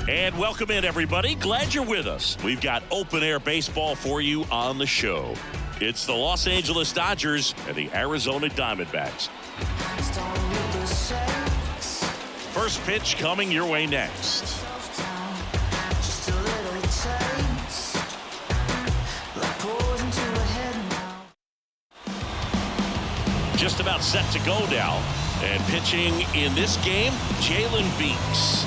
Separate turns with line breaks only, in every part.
And welcome in, everybody. Glad you're with us. We've got open-air baseball for you on the show. It's the Los Angeles Dodgers and the Arizona Diamondbacks. First pitch coming your way next. Just about set to go now. And pitching in this game, Jalen Beeks.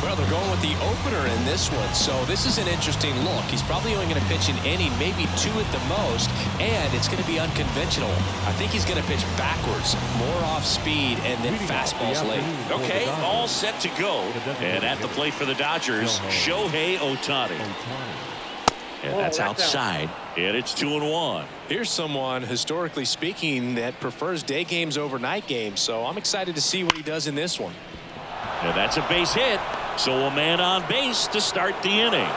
Well, they're going with the opener in this one, so this is an interesting look. He's probably only going to pitch an inning, maybe two at the most, and it's going to be unconventional. I think he's going to pitch backwards, more off speed, and then fastballs late.
Okay, all set to go. And at the plate for the Dodgers, Shohei Ohtani. And that's outside, and it's 2-1.
Here's someone, historically speaking, that prefers day games over night games, so I'm excited to see what he does in this one.
And that's a base hit. So a man on base to start the inning.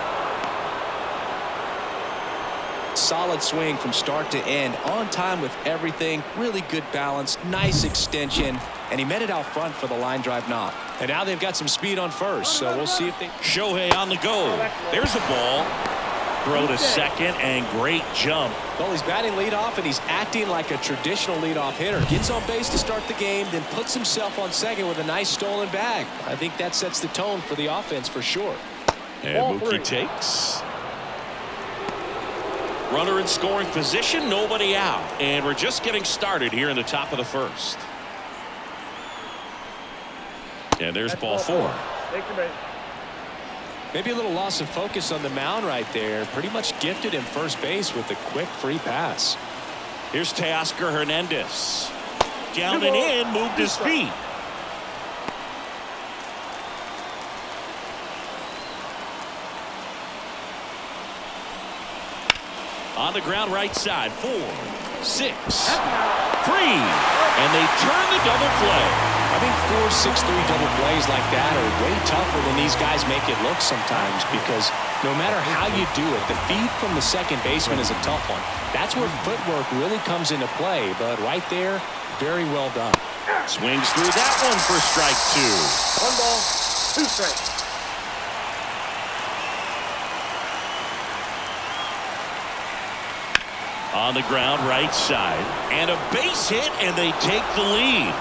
Solid swing from start to end, on time with everything, really good balance, nice extension, and he met it out front for the line drive knock. And now they've got some speed on first, so we'll see if they...
Shohei on the go. There's the ball. Throw to second, and great jump.
Well, he's batting leadoff, and he's acting like a traditional leadoff hitter. Gets on base to start the game, then puts himself on second with a nice stolen bag. I think that sets the tone for the offense for sure.
And Mookie takes. Runner in scoring position, nobody out. And we're just getting started here in the top of the first. And there's ball four.
Maybe a little loss of focus on the mound right there. Pretty much gifted him first base with a quick free pass.
Here's Teoscar Hernandez. Down and in, moved his feet. On the ground right side, 4, 6, 3. And they turn the double play.
I think 4, 6, 3 double plays like that are way tougher than these guys make it look sometimes, because no matter how you do it, the feed from the second baseman is a tough one. That's where footwork really comes into play, but right there, very well done.
Swings through that one for strike 2.
1 ball, 2 strikes.
On the ground right side, and a base hit, and they take the lead.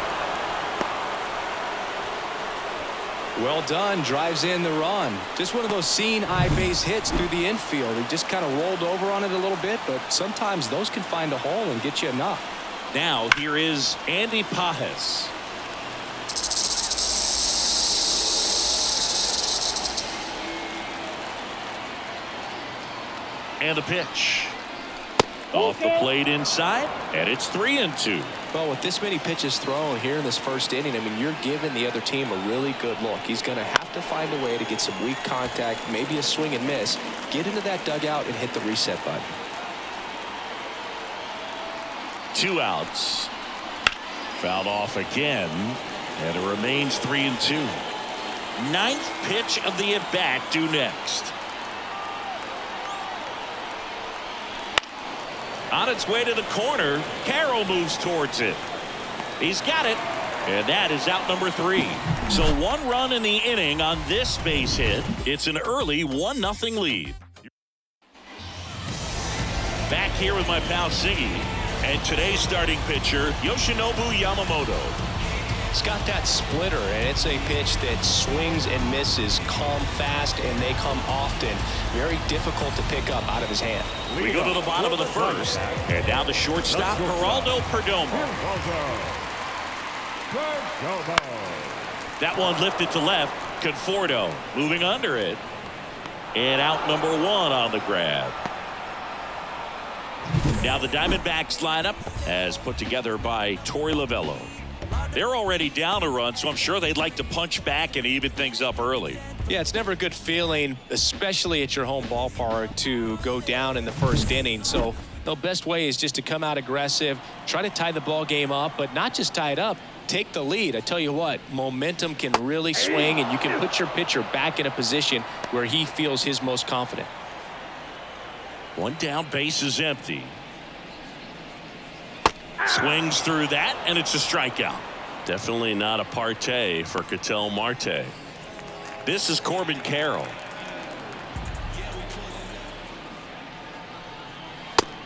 Well done, drives in the run. Just one of those seeing eye base hits through the infield. He just kind of rolled over on it a little bit, but sometimes those can find a hole and get you a knock.
Now here is Andy Pajes. And the pitch. Off the plate inside, and it's 3-2.
Well, with this many pitches thrown here in this first inning, I mean, you're giving the other team a really good look. He's going to have to find a way to get some weak contact, maybe a swing and miss, get into that dugout and hit the reset button.
2 outs. Fouled off again, and it remains 3-2. 9th pitch of the at-bat due next. On its way to the corner, Carroll moves towards it. He's got it, and that is out number 3. So 1 run in the inning on this base hit. It's an early 1-0 lead. Back here with my pal Siggy, and today's starting pitcher, Yoshinobu Yamamoto.
It's got that splitter, and it's a pitch that swings and misses, come fast, and they come often. Very difficult to pick up out of his hand.
We go to the bottom of the first, and now the shortstop, Geraldo Perdomo. That one lifted to left. Conforto moving under it, and out number 1 on the grab. Now the Diamondbacks lineup as put together by Torey Lovullo. They're already down a run, so I'm sure they'd like to punch back and even things up early.
Yeah, it's never a good feeling, especially at your home ballpark, to go down in the first inning. So the best way is just to come out aggressive, try to tie the ball game up, but not just tie it up, take the lead. I tell you what, momentum can really swing, and you can put your pitcher back in a position where he feels his most confident.
1 down, base is empty. Swings through that, and it's a strikeout. Definitely not a partay for Ketel Marte. This is Corbin Carroll.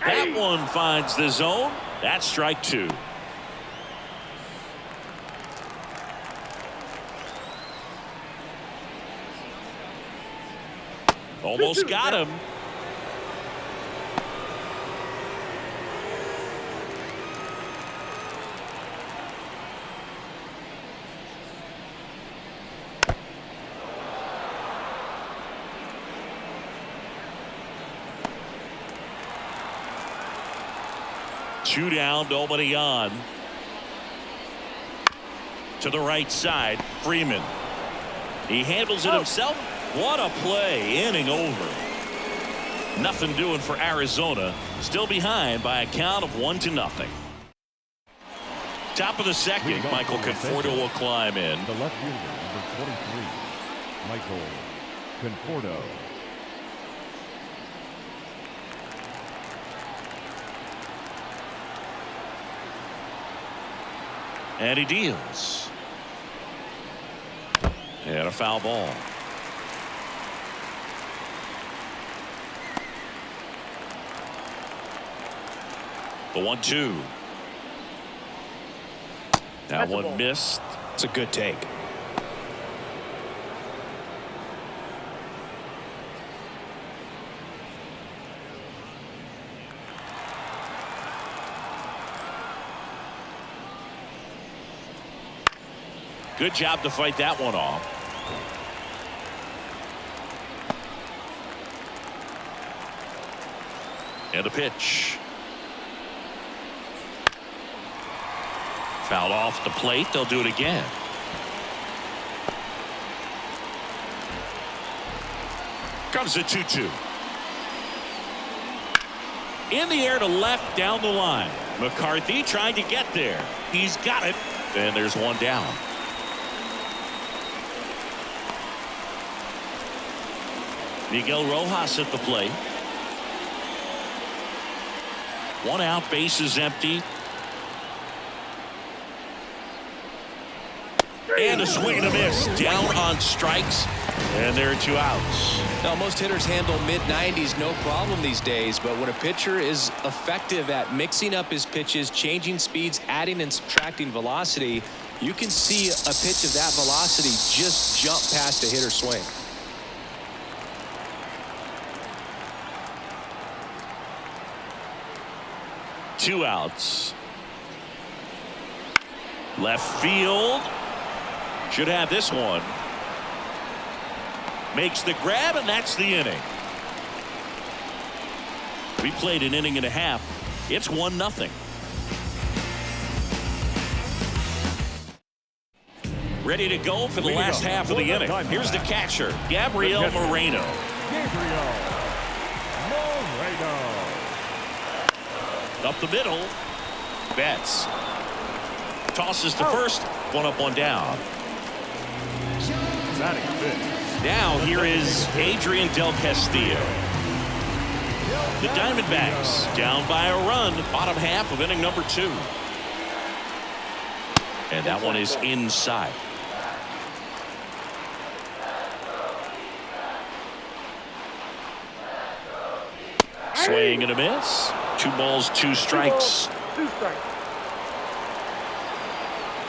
That one finds the zone. That's strike 2. Almost got him. Two down, nobody on. To the right side, Freeman. He handles it himself. What a play. Inning over. Nothing doing for Arizona. Still behind by a count of 1-0. Top of the second, Michael Conforto will climb in.
The left fielder, number 23, Michael Conforto.
And he deals. And a foul ball. The 1-2. That one missed.
It's a good take.
Good job to fight that one off. And the pitch. Fouled off the plate. They'll do it again. Comes the 2-2. In the air to left down the line. McCarthy trying to get there. He's got it. And there's one down. Miguel Rojas at the plate. One out, bases empty. And a swing and a miss. Down on strikes. And there are 2 outs.
Now, most hitters handle mid-90s no problem these days, but when a pitcher is effective at mixing up his pitches, changing speeds, adding and subtracting velocity, you can see a pitch of that velocity just jump past a hitter's swing.
Two outs. Left field. Should have this one. Makes the grab, and that's the inning. We played an inning and a half. It's 1-0. Ready to go for the last half of the inning. Here's the catcher, Gabriel Moreno. Up the middle. Betts tosses to first. One up, one down. Now here is Adrian Del Castillo. The Diamondbacks down by a run. Bottom half of inning number 2. And that one is inside. Swing and a miss. 2 balls, 2 strikes.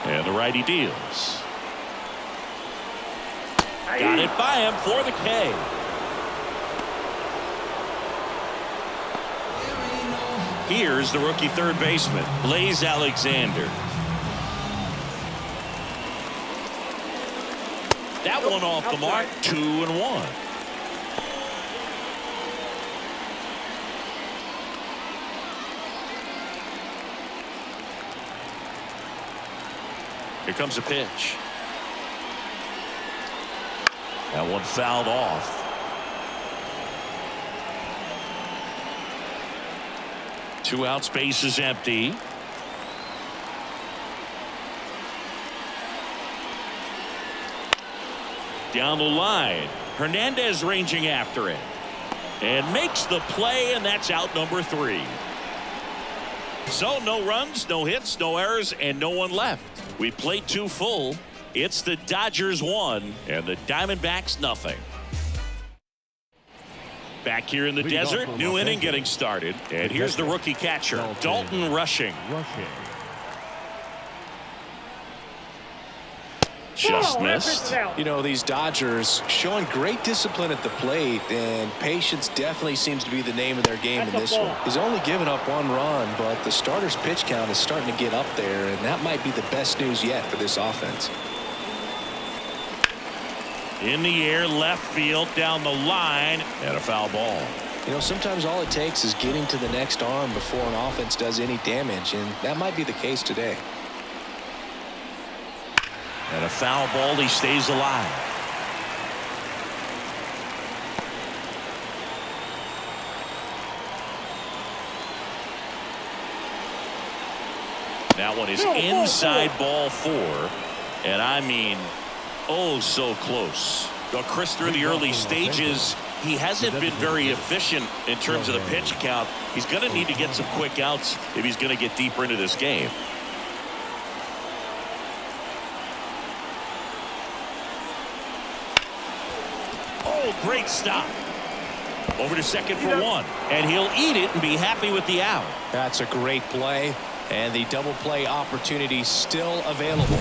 And the righty deals. Got it by him for the K. Here's the rookie third baseman, Blaze Alexander. That one off the mark, 2-1. Here comes a pitch. That one fouled off. Two outs, base is empty. Down the line. Hernandez ranging after it. And makes the play, and that's out number 3. So no runs, no hits, no errors, and no one left. We played 2 full. It's the Dodgers 1 and the Diamondbacks nothing. Back here in the desert, new inning getting started. And here's the rookie catcher, Dalton Rushing. Just missed.
You know, these Dodgers showing great discipline at the plate, and patience definitely seems to be the name of their game in this one. He's only given up 1 run, but the starter's pitch count is starting to get up there, and that might be the best news yet for this offense.
In the air, left field, down the line, and a foul ball.
You know, sometimes all it takes is getting to the next arm before an offense does any damage, and that might be the case today.
And a foul ball, he stays alive. That one is inside ball 4. And I mean, oh, so close. Well, Chris, through the early stages, he hasn't been very efficient in terms of the pitch count. He's going to need to get some quick outs if he's going to get deeper into this game. Oh, great stop. Over to second for 1. And he'll eat it and be happy with the out.
That's a great play, and the double play opportunity still available.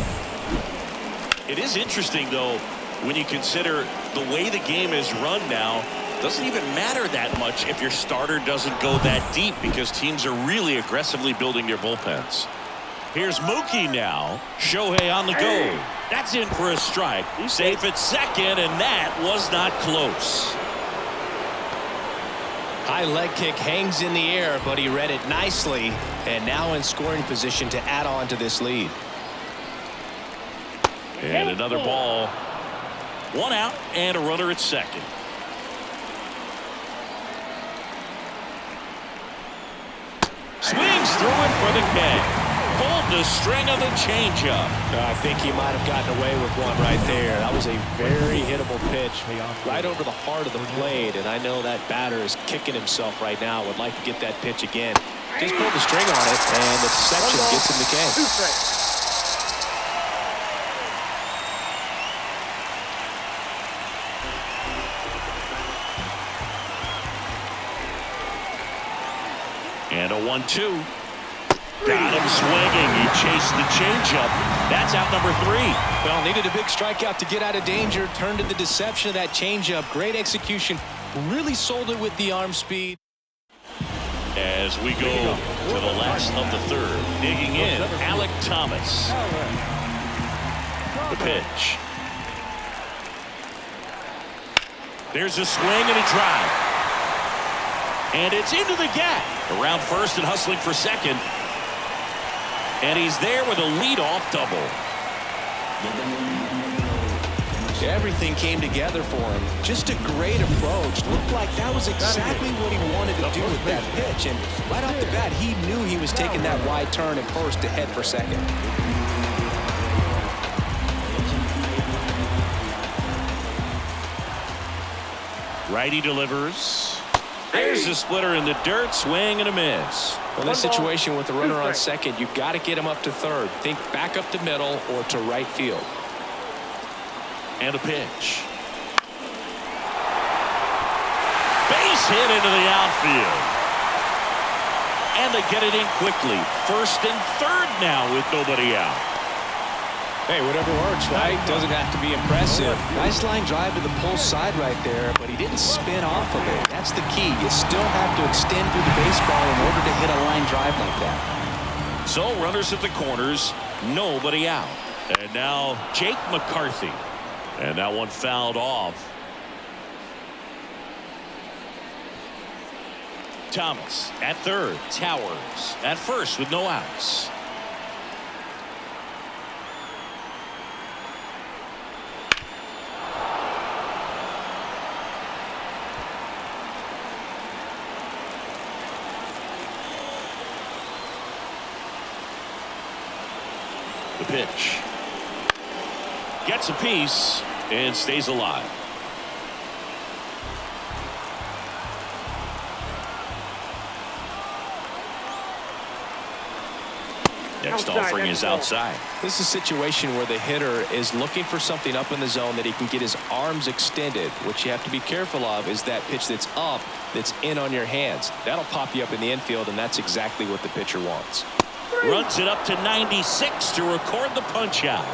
It is interesting, though, when you consider the way the game is run now. Doesn't even matter that much if your starter doesn't go that deep, because teams are really aggressively building their bullpens. Here's Mookie now. Shohei on the go. That's in for a strike. Safe at second, and that was not close.
High leg kick hangs in the air, but he read it nicely, and now in scoring position to add on to this lead.
And another ball. 1 out and a runner at second. Swings through it for the K. Pulled the string of the changeup.
I think he might have gotten away with one right there. That was a very hittable pitch right over the heart of the plate, and I know that batter is kicking himself right now. Would like to get that pitch again. Just pulled the string on it, and the section gets him the K.
And a 1-2. Got him swinging. He chased the changeup. That's out number 3.
Well, needed a big strikeout to get out of danger. Turned to the deception of that changeup. Great execution. Really sold it with the arm speed.
As we go to the last of the 3rd. Digging in, Alek Thomas. The pitch. There's a swing and a drive. And it's into the gap. Around first and hustling for second. And he's there with a leadoff double.
Everything came together for him. Just a great approach. Looked like that was exactly what he wanted to do with that pitch. And right off the bat, he knew he was taking that wide turn at first to head for second.
Righty delivers. There's a splitter in the dirt. Swing and a miss.
Well, this situation with the runner on second, you've got to get him up to third. Think back up to middle or to right field.
And a pitch. Base hit into the outfield. And they get it in quickly. First and third now with nobody out.
Hey, whatever works, right? Doesn't have to be impressive. Nice line drive to the pull side right there, but he didn't spin off of it. That's the key. You still have to extend through the baseball in order to hit a line drive like that.
So runners at the corners, nobody out. And now Jake McCarthy. And that one fouled off. Thomas at third. Towers at first with no outs. The pitch. Gets a piece and stays alive. Next offering is outside.
This is a situation where the hitter is looking for something up in the zone that he can get his arms extended. What you have to be careful of is that pitch that's up, that's in on your hands. That'll pop you up in the infield, and that's exactly what the pitcher wants.
Runs it up to 96 to record the punch out.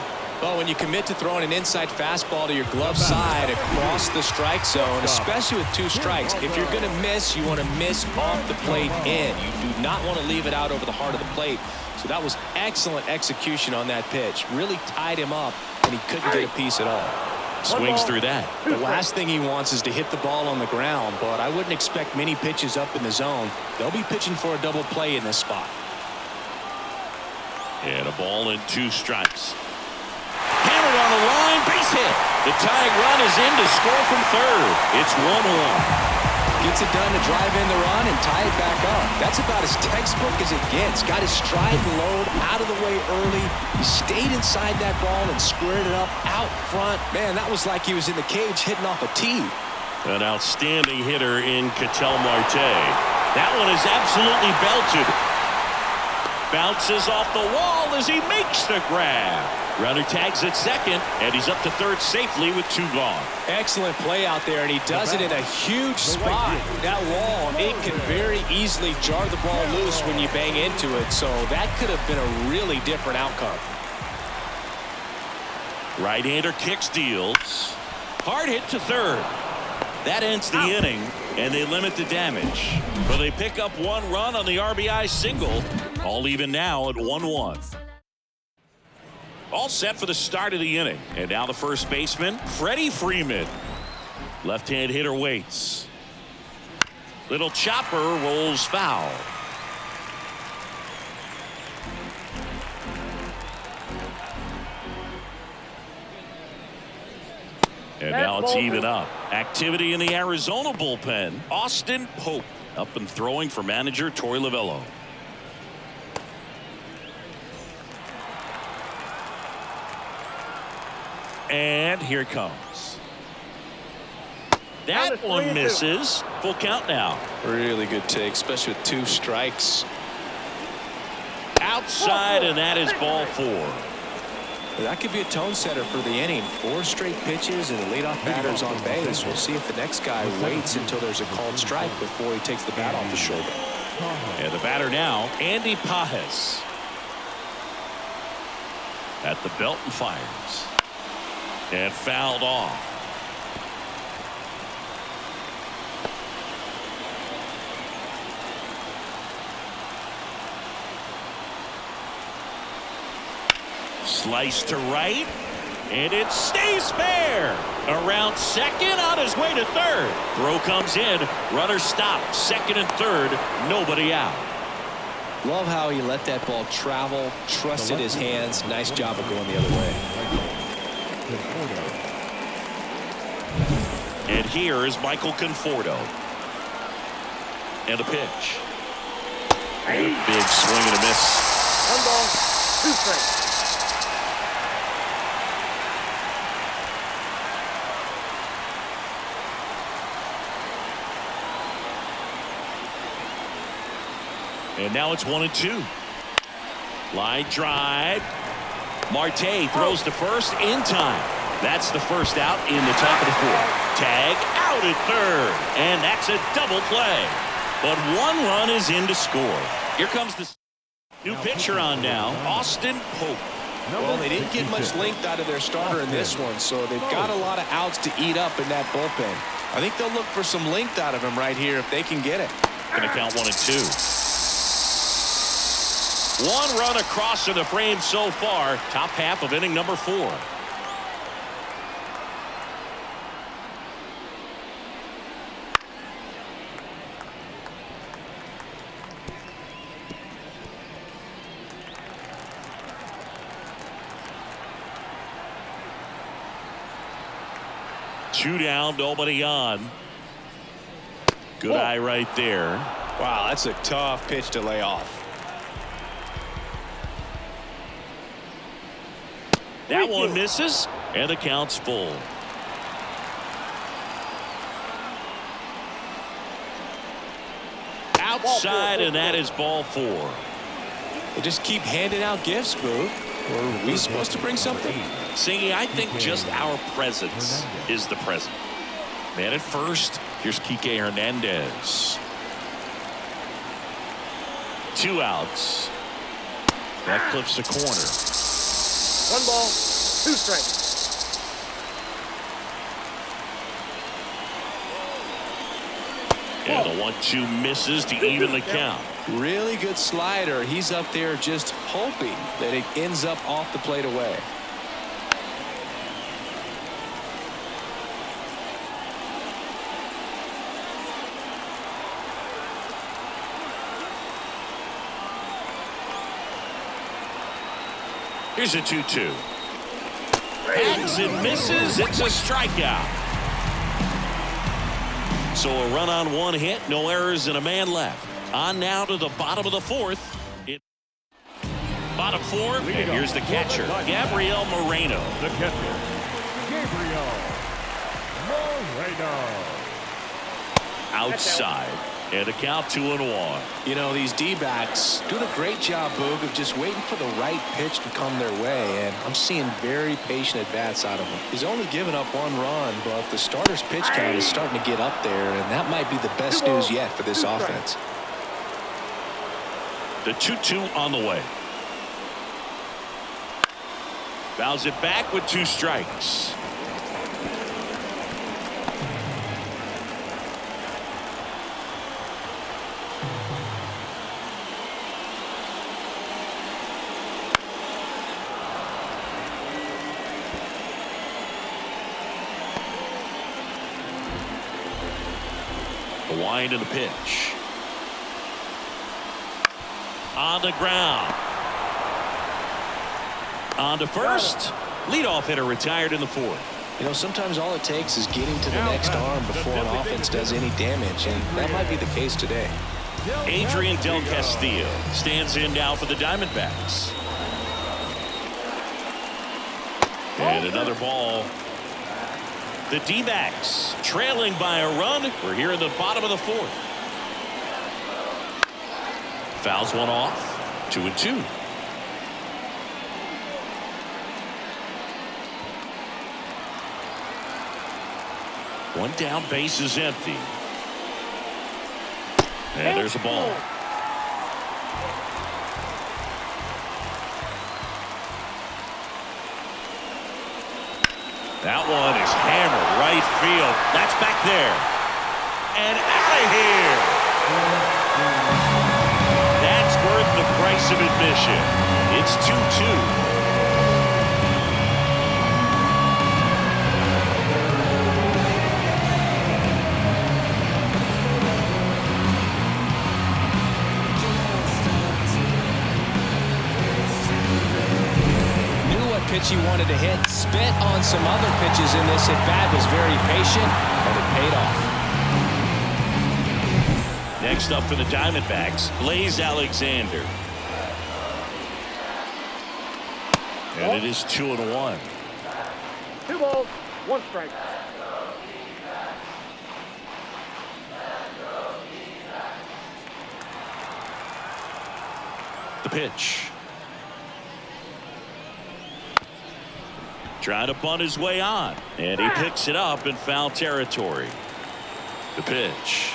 Well, when you commit to throwing an inside fastball to your glove side across the strike zone, especially with 2 strikes, if you're going to miss, you want to miss off the plate in. You do not want to leave it out over the heart of the plate. So that was excellent execution on that pitch. Really tied him up, and he couldn't get a piece at all.
Swings through that.
The last thing he wants is to hit the ball on the ground, but I wouldn't expect many pitches up in the zone. They'll be pitching for a double play in this spot.
And a ball and 2 strikes. Hammered on the line, base hit. The tying run is in to score from third. It's 1-1.
Gets it done to drive in the run and tie it back up. That's about as textbook as it gets. Got his stride and load out of the way early. He stayed inside that ball and squared it up out front. Man, that was like he was in the cage hitting off a tee.
An outstanding hitter in Ketel Marte. That one is absolutely belted. Bounces off the wall as he makes the grab. Runner tags at second, and he's up to third safely with 2 gone.
Excellent play out there, and he does it in a huge spot. That wall, it can very easily jar the ball loose when you bang into it, so that could have been a really different outcome.
Right-hander kicks, deals. Hard hit to third. That ends the inning, and they limit the damage. But they pick up 1 run on the RBI single. All even now at 1-1. All set for the start of the inning. And now the first baseman, Freddie Freeman. Left-hand hitter waits. Little chopper rolls foul. And now it's even up. Activity in the Arizona bullpen. Austin Pope up and throwing for manager Torey Lovullo. And here it comes. That one misses. Full count now.
Really good take, especially with 2 strikes.
Outside, and that is ball 4.
That could be a tone setter for the inning. 4 straight pitches and the leadoff batter's on base. We'll see if the next guy waits until there's a called strike before he takes the bat off the shoulder.
And the batter now, Andy Pajes. At the belt and fires. And fouled off. Slice to right, and it stays fair. Around second, on his way to third. Throw comes in, runner stopped, second and third, nobody out.
Love how he let that ball travel, trusted his hands. Nice job of going the other way.
And here is Michael Conforto. And a pitch. And a big swing and a miss.
1 ball, 2 strikes.
And now it's 1-2. Line drive. Marte throws to first in time. That's the first out in the top of the 4th. Tag out at third. And that's a double play. But 1 run is in to score. Here comes the new pitcher on now, Austin Pope.
Well, they didn't get much length out of their starter in this one, so they've got a lot of outs to eat up in that bullpen. I think they'll look for some length out of him right here if they can get it.
Going to count 1-2. 1 run across in the frame so far. Top half of inning number 4. Two down, nobody on. Good eye right there.
Wow, that's a tough pitch to lay off.
That one misses, and the count's full. Outside, and that is ball 4.
They just keep handing out gifts, Boo. Were we supposed to bring something?
Singy, I think just our presence is the present. Man at first, here's Kike Hernandez. 2 outs. That clips the corner.
1 ball, 2 strikes.
And the 1-2 misses to even the count.
Really good slider. He's up there just hoping that it ends up off the plate away.
Here's a 2-2. Hangs and misses. It's a strikeout. So a run on 1 hit, no errors, and a man left. On now to the bottom of the 4th. Bottom 4, and here's the catcher, Gabriel Moreno.
The catcher, Gabriel Moreno.
Outside, and a count 2-1.
You know, these D-backs doing a great job, Boog, of just waiting for the right pitch to come their way, and I'm seeing very patient at-bats out of him. He's only given up 1 run, but the starter's pitch count is starting to get up there, and that might be the best news yet for this offense.
The 2-2 on the way. Fouls it back with 2 strikes. The wind of the pitch. On the ground. On to first. Leadoff hitter retired in the 4th.
You know, sometimes all it takes is getting to the next arm before an offense does any damage, and that might be the case today.
Adrian Del Castillo stands in now for the Diamondbacks. And another ball. The D-backs trailing by a run. We're here in the bottom of the 4th. Fouls one off. 2-2. One down, base is empty. And there's a ball. That one is hammered right field. That's back there. And out of here. That's worth the price of admission. It's 2-2.
Pitch he wanted to hit, spit on some other pitches in this at bat, was very patient, and it paid off.
Next up for the Diamondbacks, Blaze Alexander. And it is 2-1.
2 balls, 1 strike.
The pitch. Trying to bunt his way on, and he picks it up in foul territory. The pitch.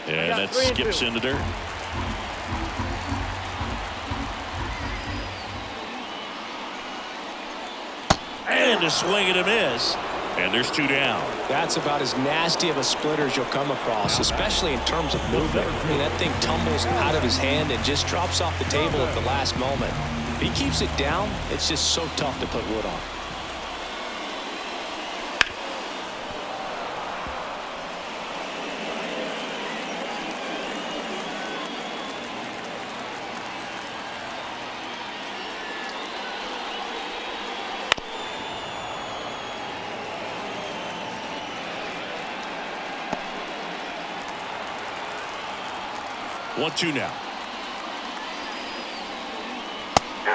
And that skips into dirt. And a swing and a miss. And there's 2 down.
That's about as nasty of a splitter as you'll come across, especially in terms of movement. I mean, that thing tumbles out of his hand and just drops off the table at the last moment. If he keeps it down, it's just so tough to put wood on.
One-two now.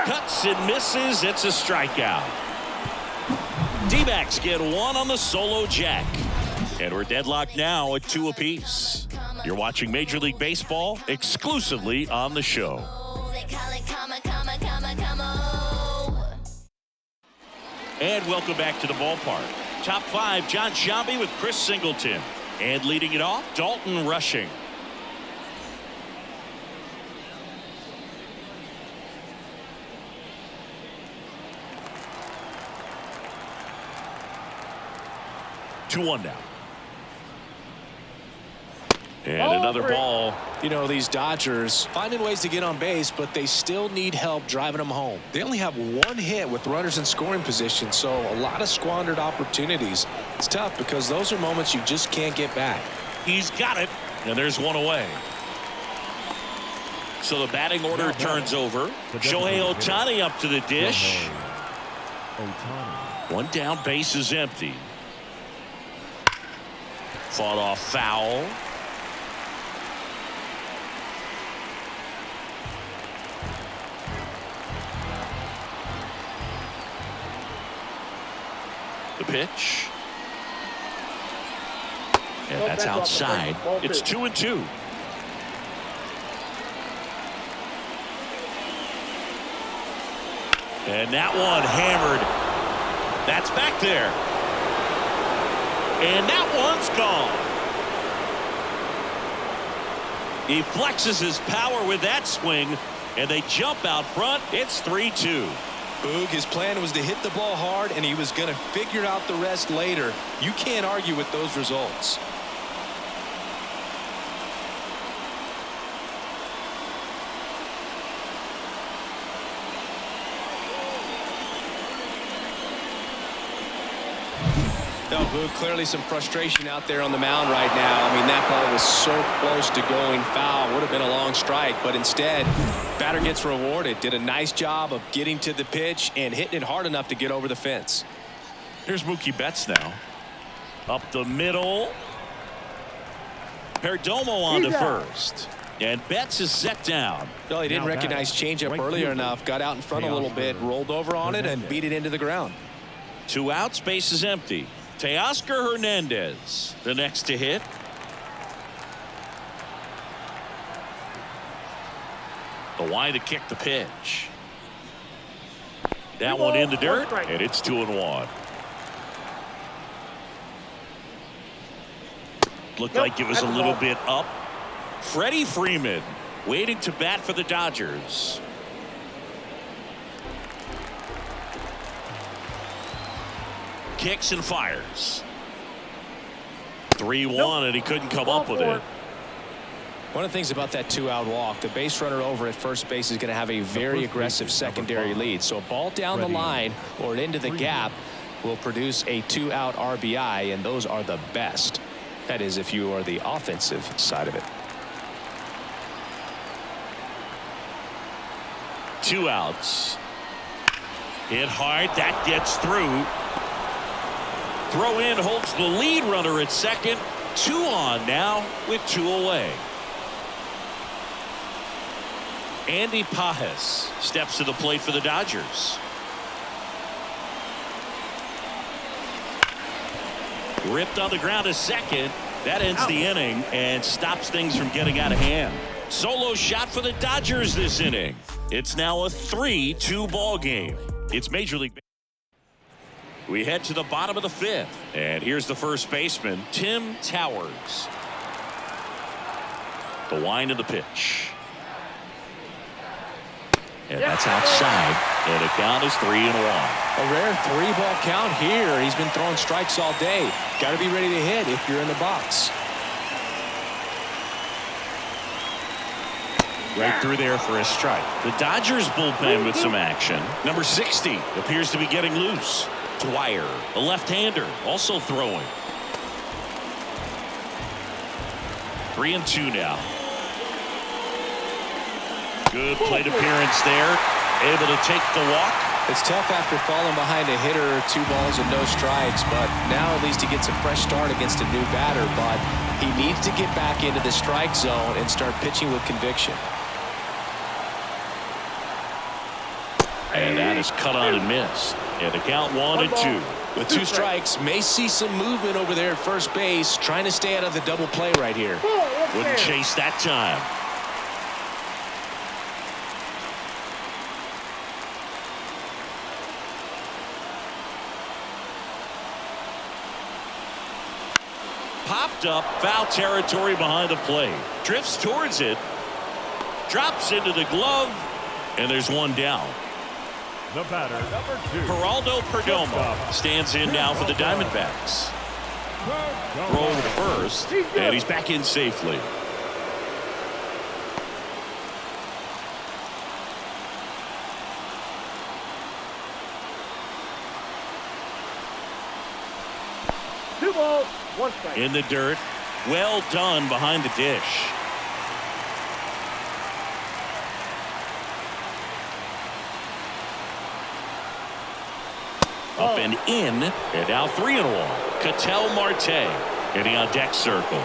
Cuts and misses. It's a strikeout. D-backs get 1 on the solo jack. And we're deadlocked now at 2 apiece. You're watching Major League Baseball exclusively on the show. And welcome back to the ballpark. Top 5, John Sciambi with Chris Singleton. And leading it off, Dalton Rushing. Two one now. And another ball.
You know, these Dodgers finding ways to get on base, but they still need help driving them home. They only have one hit with runners in scoring position, so a lot of squandered opportunities. It's tough because those are moments you just can't get back.
He's got it, and there's one away. So the batting order turns over. Shohei Ohtani up to the dish. One down, base is empty. Fought off foul. The pitch. And that's outside. It's 2-2. And that one hammered. That's back there. And that one's gone. He flexes his power with that swing, and they jump out front. It's 3-2.
Boog, his plan was to hit the ball hard, and he was going to figure out the rest later. You can't argue with those results. No, Boog, clearly some frustration out there on the mound right now. I mean, that ball was so close to going foul. Would have been a long strike, but instead, batter gets rewarded. Did a nice job of getting to the pitch and hitting it hard enough to get over the fence.
Here's Mookie Betts now. Up the middle. Perdomo on to first. And Betts is set down.
Well, he didn't recognize changeup earlier enough. Got out in front a little bit, rolled over on it, and beat it into the ground.
2 outs, base is empty. Teoscar Hernandez, the next to hit. The wide to kick the pitch. That one in the dirt, and it's 2-1. Looked like it was a little bit up. Freddie Freeman waiting to bat for the Dodgers. Kicks and fires. 3-1, and he couldn't come up with it.
One of the things about that 2-out walk, the base runner over at first base is going to have a very aggressive secondary lead. So a ball down the line or into the gap will produce a 2-out RBI, and those are the best. That is, if you are the offensive side of it.
2 outs. Hit hard. That gets through. Throw in holds the lead runner at second. 2 on now with 2 away. Andy Pajes steps to the plate for the Dodgers. Ripped on the ground to second. That ends the inning and stops things from getting out of hand. Solo shot for the Dodgers this inning. It's now a 3-2 ball game. It's Major League Baseball. We head to the bottom of the 5th, and here's the first baseman, Tim Towers. The wind of the pitch. And that's outside, and the count is 3-1.
A rare 3-ball count here. He's been throwing strikes all day. Got to be ready to hit if you're in the box.
Right through there for a strike. The Dodgers bullpen with some action. Number 60 appears to be getting loose. Dwyer, a left-hander, also throwing. 3-2 now. Good plate appearance there. Able to take the walk.
It's tough after falling behind a hitter, 2 balls and no strikes, but now at least he gets a fresh start against a new batter. But he needs to get back into the strike zone and start pitching with conviction.
And that is cut on and missed. And the count 1-2.
With 2 strikes, may see some movement over there at first base, trying to stay out of the double play right here.
Wouldn't chase that time. Popped up, foul territory behind the plate. Drifts towards it. Drops into the glove. And there's one down.
The batter, number 2.
Geraldo Perdomo stands in now for the Diamondbacks. Throw over to first, and he's back in safely.
Two balls, one strike.
In the dirt. Well done behind the dish. Up and in, and now 3-1. Ketel Marte hitting on deck circle.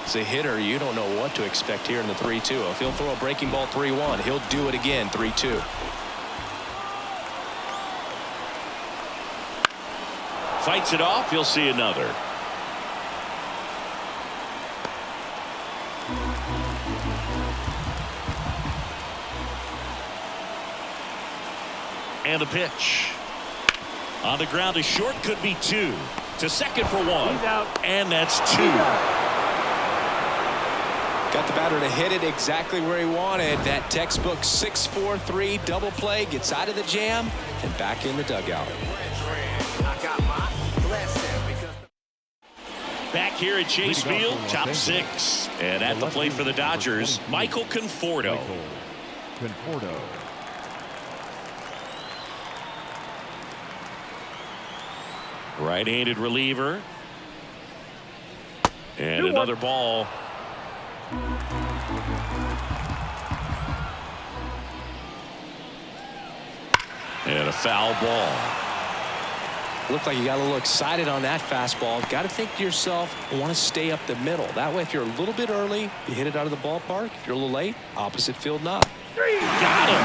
As a hitter, you don't know what to expect here in the 3-2. If he'll throw a breaking ball 3-1, he'll do it again 3-2.
Fights it off. You'll see another. And a pitch. On the ground to short, could be 2. To second for 1.
He's out.
And that's 2.
Got the batter to hit it exactly where he wanted. That textbook 6-4-3 double play, gets out of the jam and back in the dugout.
Back here at Chase Field, top 6. And at the plate for the Dodgers, Michael Conforto.
Conforto.
Right-handed reliever. And another ball. And a foul ball.
Looked like you got a little excited on that fastball. Got to think to yourself, I want to stay up the middle. That way, if you're a little bit early, you hit it out of the ballpark. If you're a little late, opposite field knock.
Got him.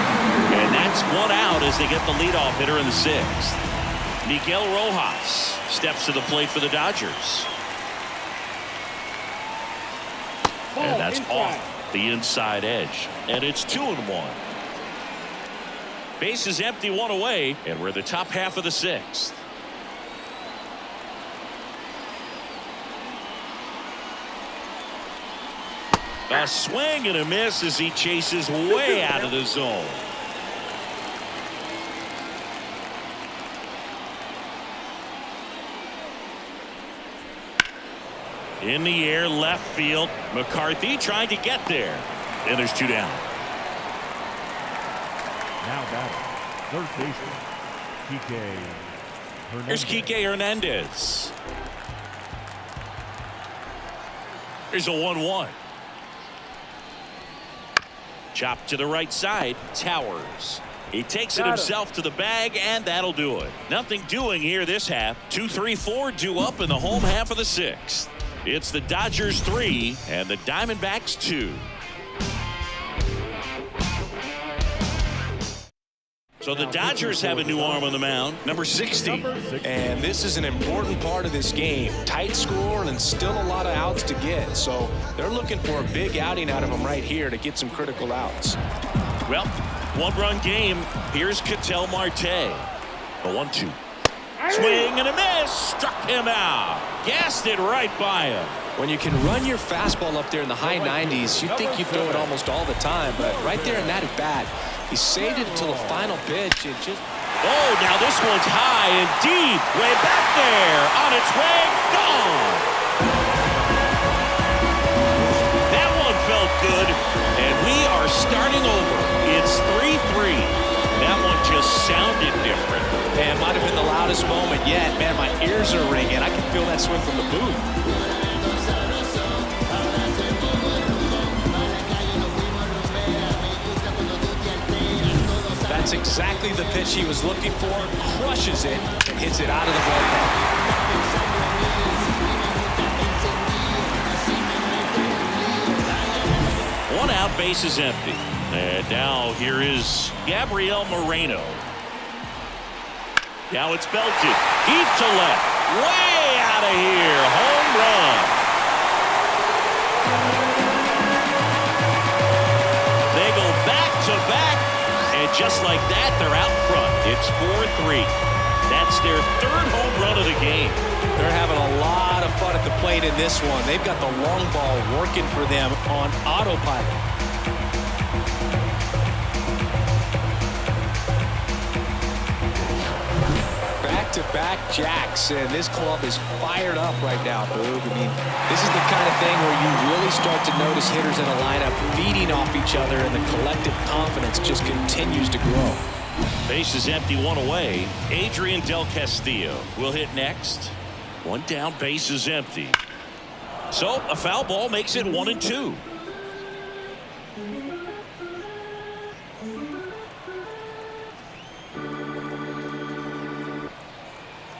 And that's one out as they get the leadoff hitter in the 6th. Miguel Rojas steps to the plate for the Dodgers. And that's off the inside edge. And it's 2-1. Base is empty, 1 away, and we're the top half of the 6th. A swing and a miss as he chases way out of the zone. In the air, left field. McCarthy trying to get there. And there's 2 down.
Now batting, third baseman, Kike Hernandez.
Here's Kike Hernandez. Here's a 1-1. Chop to the right side. Towers. He takes it himself to the bag, and that'll do it. Nothing doing here this half. 2-3-4 due up in the home half of the 6th. It's the Dodgers 3 and the Diamondbacks 2. So the Dodgers have a new arm on the mound, number 60.
And this is an important part of this game. Tight score and still a lot of outs to get. So they're looking for a big outing out of them right here to get some critical outs.
Well, 1-run game. Here's Ketel Marte. A 1-2. Swing and a miss. Struck him out. Gassed it right by him.
When you can run your fastball up there in the high 90s, you'd think you throw it almost all the time. But right there in that at bat, he saved it until the final pitch. It just...
Oh, now this one's high and deep. Way back there. On its way. Gone. That one felt good. And we are starting over. It's 3-3. That one just sounded different.
Man, might have been the loudest moment yet. Man, my ears are ringing. I can feel that swing from the booth. That's exactly the pitch he was looking for. Crushes it and hits it out of the ballpark.
One out, base is empty. And now here is Gabriel Moreno. Now it's belted deep to left, way out of here, home run. They go back to back, and just like that, they're out front. It's 4-3. That's their third home run of the game.
They're having a lot of fun at the plate in this one. They've got the long ball working for them on autopilot. Back-to-back jacks, and this club is fired up right now, Boog. I mean, this is the kind of thing where you really start to notice hitters in a lineup feeding off each other, and the collective confidence just continues to grow.
Base is empty, one away. Adrian Del Castillo will hit next. One down, base is empty. So a foul ball makes it 1-2.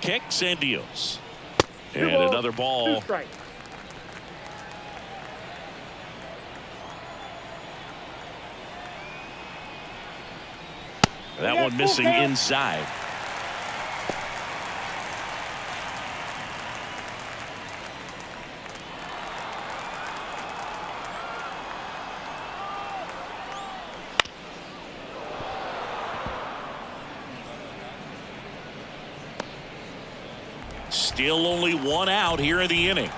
Kicks and deals. And another ball.
2 strikes.
That one missing inside. Still only one out here in the inning.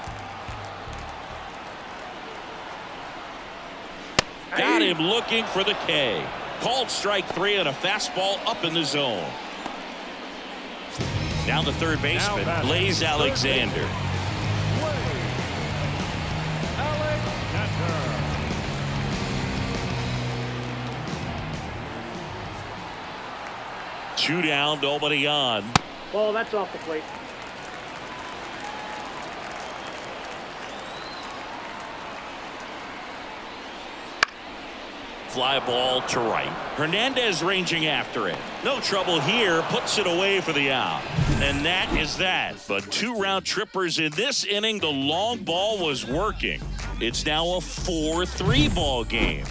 Got him looking for the K. Called strike 3 and a fastball up in the zone. Now the third baseman, Blaze Alexander. Two down, nobody on.
Ball, that's off the plate.
Fly ball to right. Hernandez ranging after it. No trouble here. Puts it away for the out. And that is that. But 2 round trippers in this inning. The long ball was working. It's now a 4-3 ball game.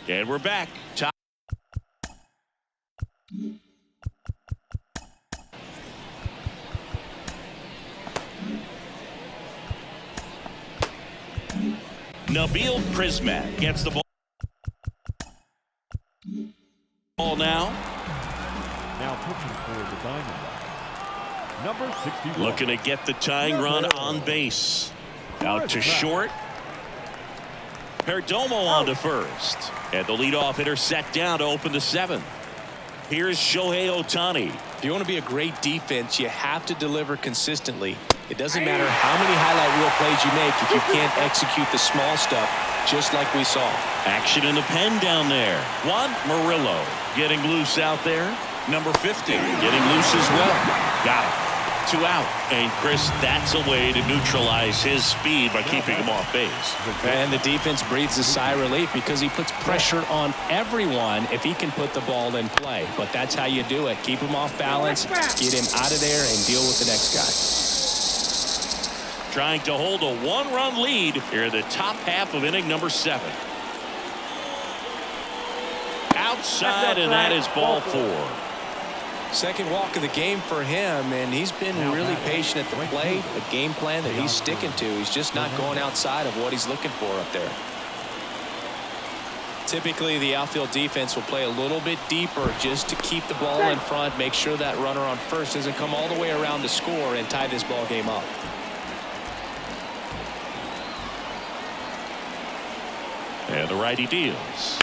And we're back. Top. Nabil Prismat gets the ball. Now.
Now pitching for the Diamondbacks, number 61.
Looking to get the tying run on base. Out to short. Perdomo on to first. And the leadoff hitter set down to open the 7th. Here's Shohei Ohtani.
If you want to be a great defense, you have to deliver consistently. It doesn't matter how many highlight reel plays you make if you can't execute the small stuff, just like we saw.
Action in the pen down there. Juan Murillo getting loose out there. Number 50 getting loose as well. Got it. 2 out. And Chris, that's a way to neutralize his speed by keeping him off base.
And the defense breathes a sigh of relief because he puts pressure on everyone if he can put the ball in play. But that's how you do it. Keep him off balance, get him out of there, and deal with the next guy.
Trying to hold a 1-run lead here in the top half of inning number 7. Outside, and that is ball 4.
Second walk of the game for him, and he's been really patient at the plate. A game plan that he's sticking to. He's just not going outside of what he's looking for up there. Typically, the outfield defense will play a little bit deeper just to keep the ball in front, make sure that runner on first doesn't come all the way around to score and tie this ball game up.
And the righty deals.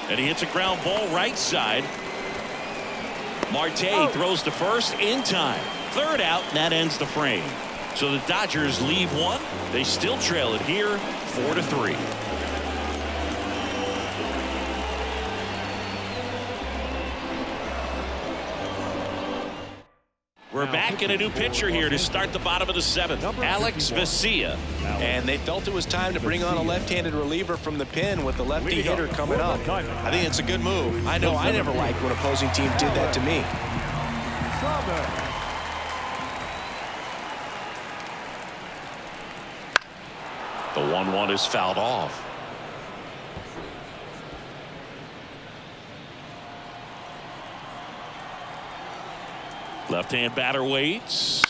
And he hits a ground ball right side. Marte throws to first in time. Third out, and that ends the frame. So the Dodgers leave one. They still trail it here, 4-3. We're back in a new pitcher here to start the bottom of the 7th. Alex Vesia.
And they felt it was time to bring on a left-handed reliever from the pen with the lefty hitter coming up. I think it's a good move. I know I never liked when opposing teams did that to me.
The 1-1 is fouled off. Left-hand batter waits.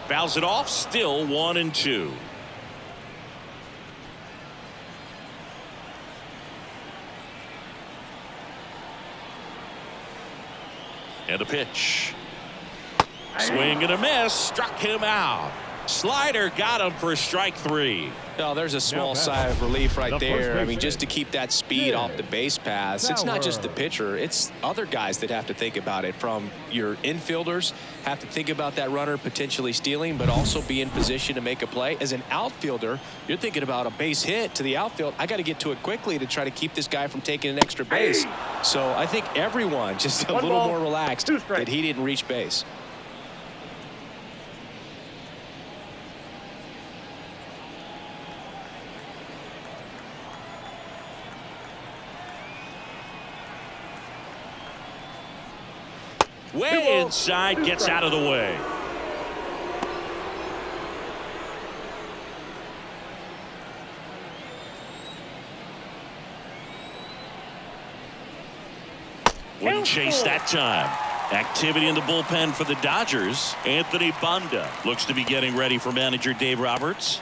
Fouls it off. Still 1-2. And a pitch. Swing and a miss. Struck him out. Slider got him for strike 3.
Oh, there's a small sigh of relief right there. I mean, just to keep that speed off the base pass. It's not just the pitcher. It's other guys that have to think about it. From your infielders have to think about that runner potentially stealing, but also be in position to make a play. As an outfielder, you're thinking about a base hit to the outfield. I got to get to it quickly to try to keep this guy from taking an extra base. So I think everyone just a little more relaxed that he didn't reach base.
Way inside, gets out of the way. Wouldn't chase that time. Activity in the bullpen for the Dodgers. Anthony Banda looks to be getting ready for manager Dave Roberts.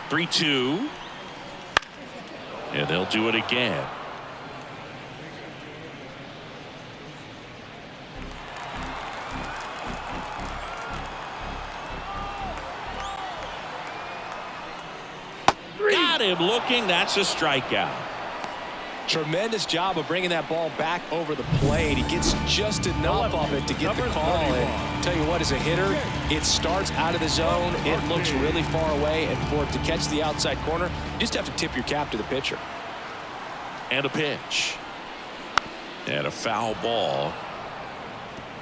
(3-2), and they'll do it again. Got him looking. That's a strikeout.
Tremendous job of bringing that ball back over the plate. He gets just enough of it to get the call. And tell you what, as a hitter, it starts out of the zone. It looks really far away, and for it to catch the outside corner, you just have to tip your cap to the pitcher.
And a pitch. And a foul ball.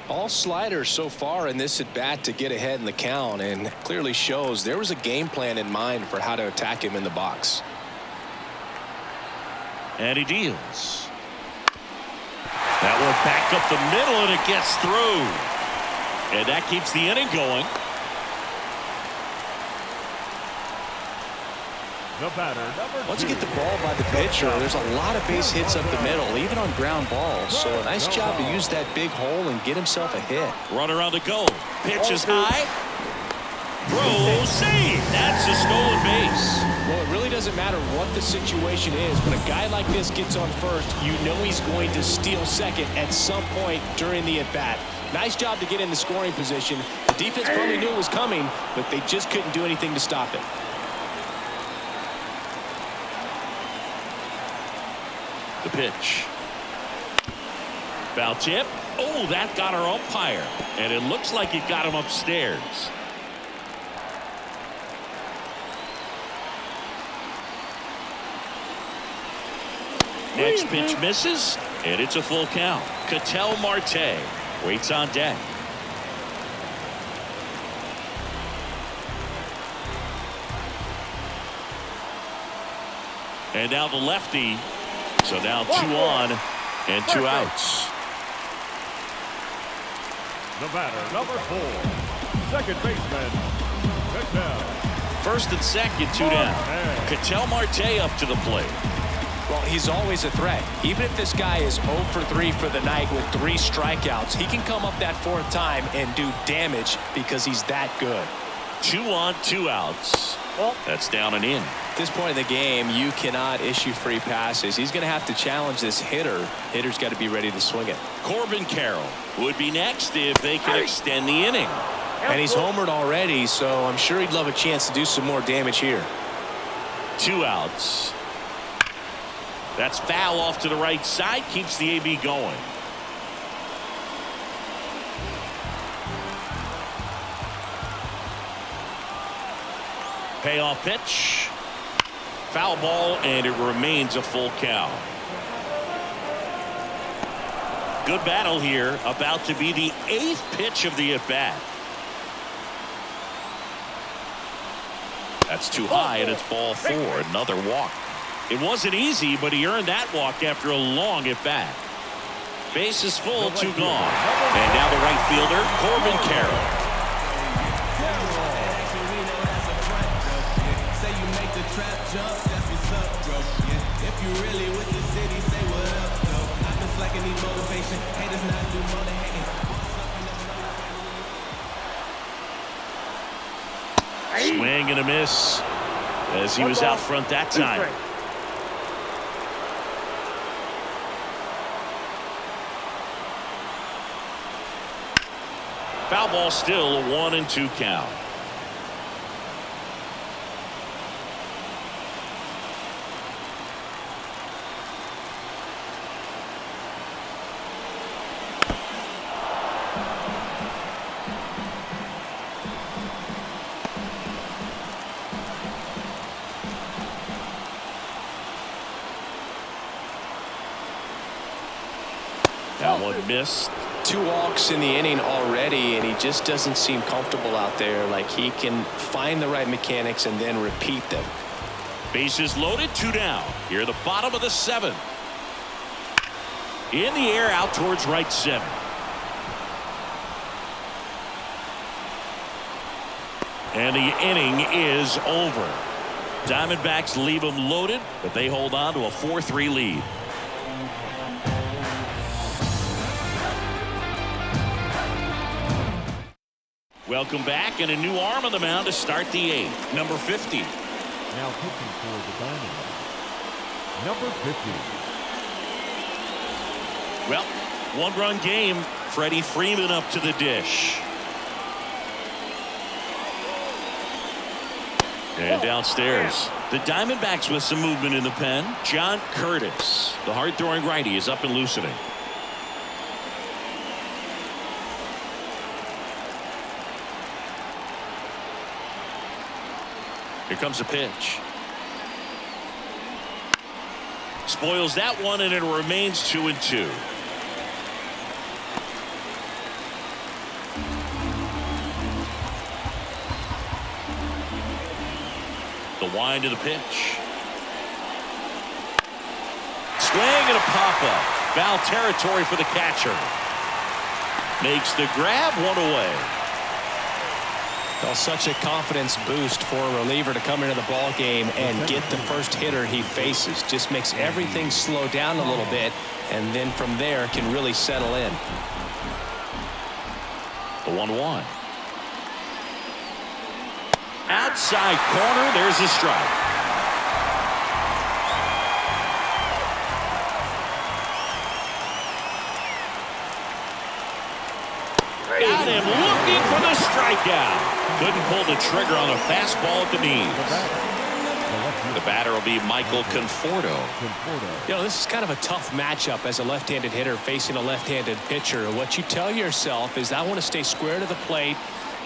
All sliders so far in this at bat to get ahead in the count, and clearly shows there was a game plan in mind for how to attack him in the box.
And he deals. That one back up the middle, and it gets through. And that keeps the inning going.
The batter,
Once you get the ball by the pitcher, there's a lot of base hits up the middle, even on ground balls. So a nice job to use that big hole and get himself a hit.
Runner on the go. Pitch is high. Throw, save. That's a stolen base.
Well, it really doesn't matter what the situation is. When a guy like this gets on first, you know he's going to steal second at some point during the at-bat. Nice job to get in the scoring position. The defense probably knew it was coming, but they just couldn't do anything to stop it.
The pitch. Foul tip. Oh, that got our umpire. And it looks like it got him upstairs. Next pitch misses, and it's a full count. Ketel Marte waits on deck. And now the lefty. So now 2 on and 2 outs.
the batter, number 4, second baseman, Ketel.
First and second, 2 down. Ketel Marte up to the plate.
Well, he's always a threat. Even if this guy is 0 for 3 for the night with 3 strikeouts, he can come up that 4th time and do damage because he's that good.
2 on, 2 outs. That's down and in.
At this point in the game, you cannot issue free passes. He's going to have to challenge this hitter. Hitter's got to be ready to swing it.
Corbin Carroll would be next if they can extend the inning.
And he's homered already, so I'm sure he'd love a chance to do some more damage here.
2 outs. That's foul off to the right side. Keeps the AB going. Payoff pitch. Foul ball, and it remains a full count. Good battle here. About to be the 8th pitch of the at-bat. That's too high, and it's ball 4. Another walk. It wasn't easy, but he earned that walk after a long at-bat. Base is full, 2 gone. And now the right fielder, Corbin Carroll. Swing and a miss as he was out front that time. Foul ball, still a 1-2 count. That one missed.
2 walks in the inning already, and he just doesn't seem comfortable out there. Like he can find the right mechanics and then repeat them.
Bases loaded, 2 down. Here the bottom of the 7th. In the air, out towards right center. And the inning is over. Diamondbacks leave them loaded, but they hold on to a 4-3 lead. Welcome back, and a new arm on the mound to start the 8th. Number 50.
Now pitching for the Diamondbacks, number 50.
Well, 1-run game. Freddie Freeman up to the dish. And downstairs, the Diamondbacks with some movement in the pen. John Curtis, the hard-throwing righty, is up and loosening. Here comes a pitch. Spoils that one, and it remains 2-2. The wind to the pitch. Swing and a pop-up. Foul territory for the catcher. Makes the grab, 1 away.
Well, such a confidence boost for a reliever to come into the ball game and get the first hitter he faces. Just makes everything slow down a little bit, and then from there can really settle in.
The 1-1. Outside corner, there's a strike. Got him looking for the strikeout. Couldn't pull the trigger on a fastball at the knees. The batter will be Michael Conforto.
You know, this is kind of a tough matchup as a left-handed hitter facing a left-handed pitcher. What you tell yourself is, I want to stay square to the plate,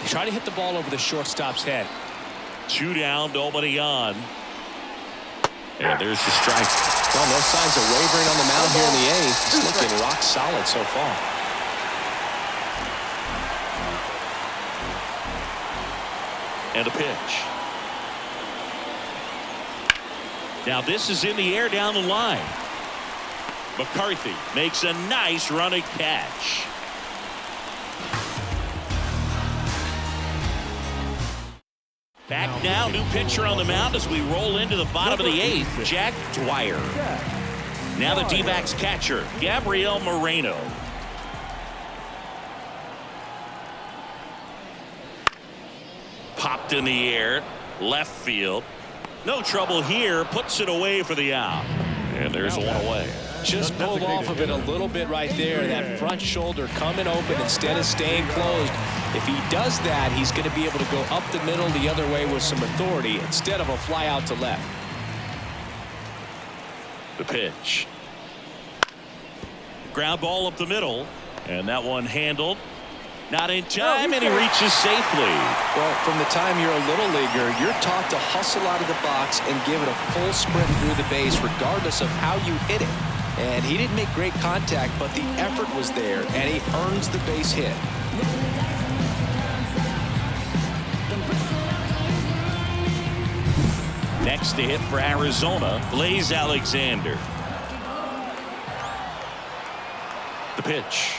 try to hit the ball over the shortstop's head.
2 down, nobody on. And there's the strike.
Well, no signs of wavering on the mound here in the 8th. He's looking rock solid so far.
And a pitch. Now this is in the air down the line. McCarthy makes a nice running catch. Back now, new pitcher on the mound as we roll into the bottom of the 8th. Jack Dwyer. Now the D-backs catcher, Gabriel Moreno. Popped in the air, left field. No trouble here, puts it away for the out. And there's a 1 away.
Just pulled off of it a little bit right there. That front shoulder coming open instead of staying closed. If he does that, he's going to be able to go up the middle the other way with some authority instead of a fly out to left.
The pitch. Ground ball up the middle, and that one handled. Not in time, and he reaches safely.
Well, from the time you're a little leaguer, you're taught to hustle out of the box and give it a full sprint through the base regardless of how you hit it. And he didn't make great contact, but the effort was there, and he earns the base hit.
Next to hit for Arizona, Blaze Alexander. The pitch.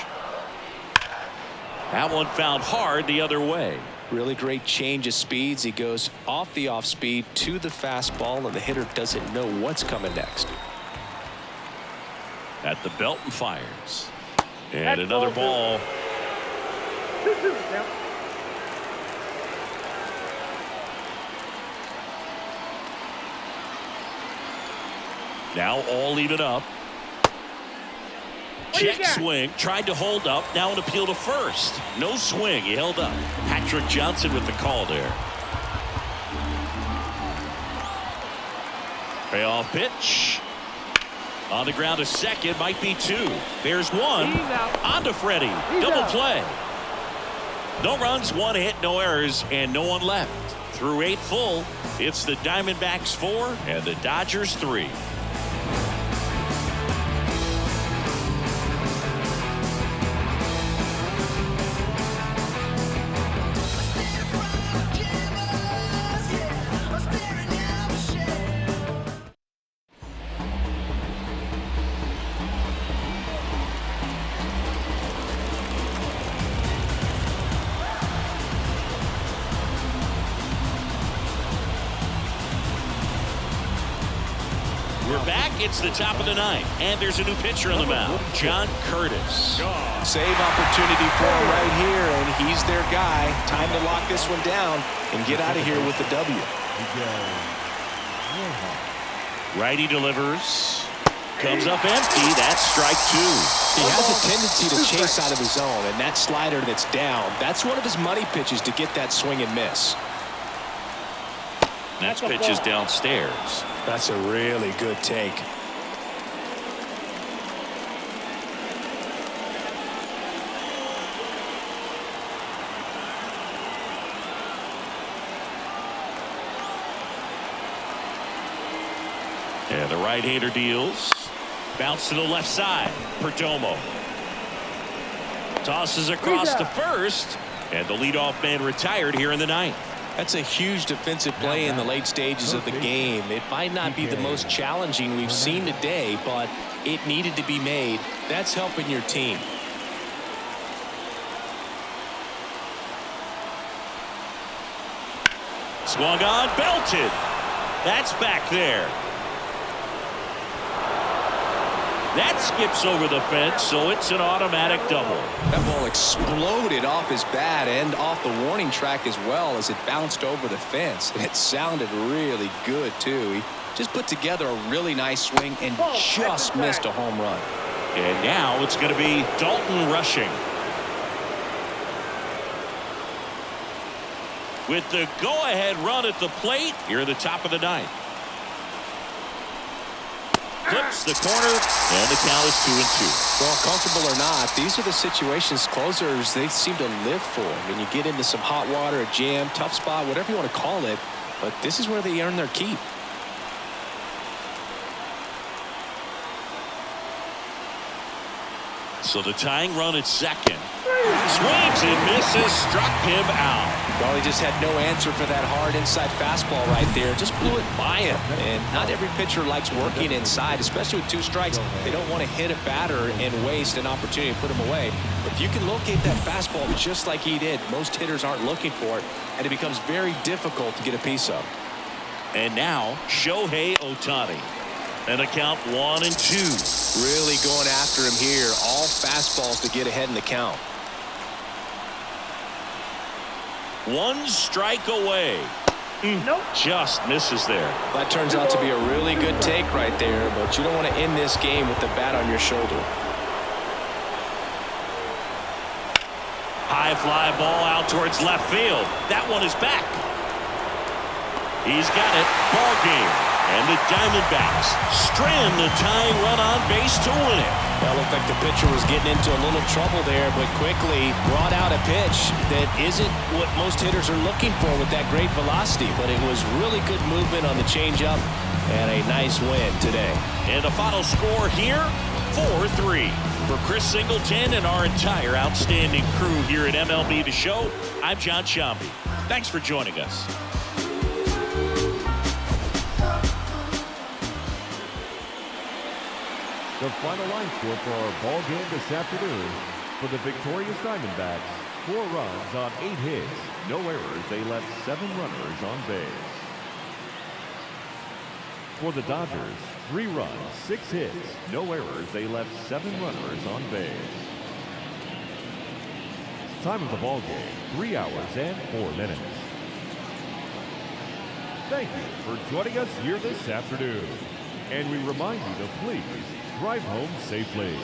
That one found hard the other way.
Really great change of speeds. He goes off the off speed to the fastball, and the hitter doesn't know what's coming next.
At the belt and fires. And
That's
another
ball
ball.
2-2 now.
Now all even up.
What do you
Check
got?
swing. Tried to hold up. Now an appeal to first. No swing. He held up. Patrick Johnson with the call there. Payoff pitch. On the ground to second. Might be two. There's one.
He's out.
On to Freddie.
He's
Double
out.
play. No runs, one hit, no errors, and no one left. Through 8 full, it's the Diamondbacks 4 and the Dodgers 3. We're back. It's the top of the ninth, and there's a new pitcher on the mound, John Curtis.
Save opportunity for him right here, and he's their guy. Time to lock this one down and get out of here with the W.
Righty delivers. Comes up empty. That's strike 2.
He has a tendency to chase out of the zone, and that slider that's down, that's one of his money pitches to get that swing and miss.
Next
That's a
pitch is
ball.
downstairs.
That's a really good take.
And the right-hander deals. Bounce to the left side. Perdomo. Tosses across to first. And the leadoff man retired here in the ninth.
That's a huge defensive play in the late stages of the game. It might not be the most challenging we've seen today, but it needed to be made. That's helping your team.
Swung on, belted. That's back there. That skips over the fence, so it's an automatic double.
That ball exploded off his bat and off the warning track as well as it bounced over the fence. And it sounded really good, too. He just put together a really nice swing and just missed a home run.
And now it's going to be Dalton rushing. With the go-ahead run at the plate, here at the top of the ninth. Clips the corner, and the count is 2-2.
Well, comfortable or not, these are the situations closers they seem to live for. When you get into some hot water, a jam, tough spot, whatever you want to call it, but this is where they earn their keep.
So the tying run at second. Swings and misses, struck him out.
Well, he just had no answer for that hard inside fastball right there. Just blew it by him. And not every pitcher likes working inside, especially with 2 strikes. They don't want to hit a batter and waste an opportunity to put him away. If you can locate that fastball just like he did, most hitters aren't looking for it, and it becomes very difficult to get a piece of.
And now, Shohei Ohtani. And a count 1-2.
Really going after him here. All fastballs to get ahead in the count.
1 strike away.
Nope.
Just misses there.
That turns out to be a really good take right there, but you don't want to end this game with the bat on your shoulder.
High fly ball out towards left field. That one is back. He's got it. Ball game. And the Diamondbacks strand the tying run on base to win it.
Well, looked like the pitcher was getting into a little trouble there, but quickly brought out a pitch that isn't what most hitters are looking for with that great velocity. But it was really good movement on the changeup and a nice win today.
And the final score here, 4-3. For Chris Singleton and our entire outstanding crew here at MLB The Show, I'm John Shambi. Thanks for joining us.
The final line score for our ball game this afternoon. For the victorious Diamondbacks, 4 runs on 8 hits. No errors. They left 7 runners on base. For the Dodgers, 3 runs, 6 hits. No errors. They left 7 runners on base. Time of the ball game, 3 hours and 4 minutes. Thank you for joining us here this afternoon. And we remind you to please drive home safely.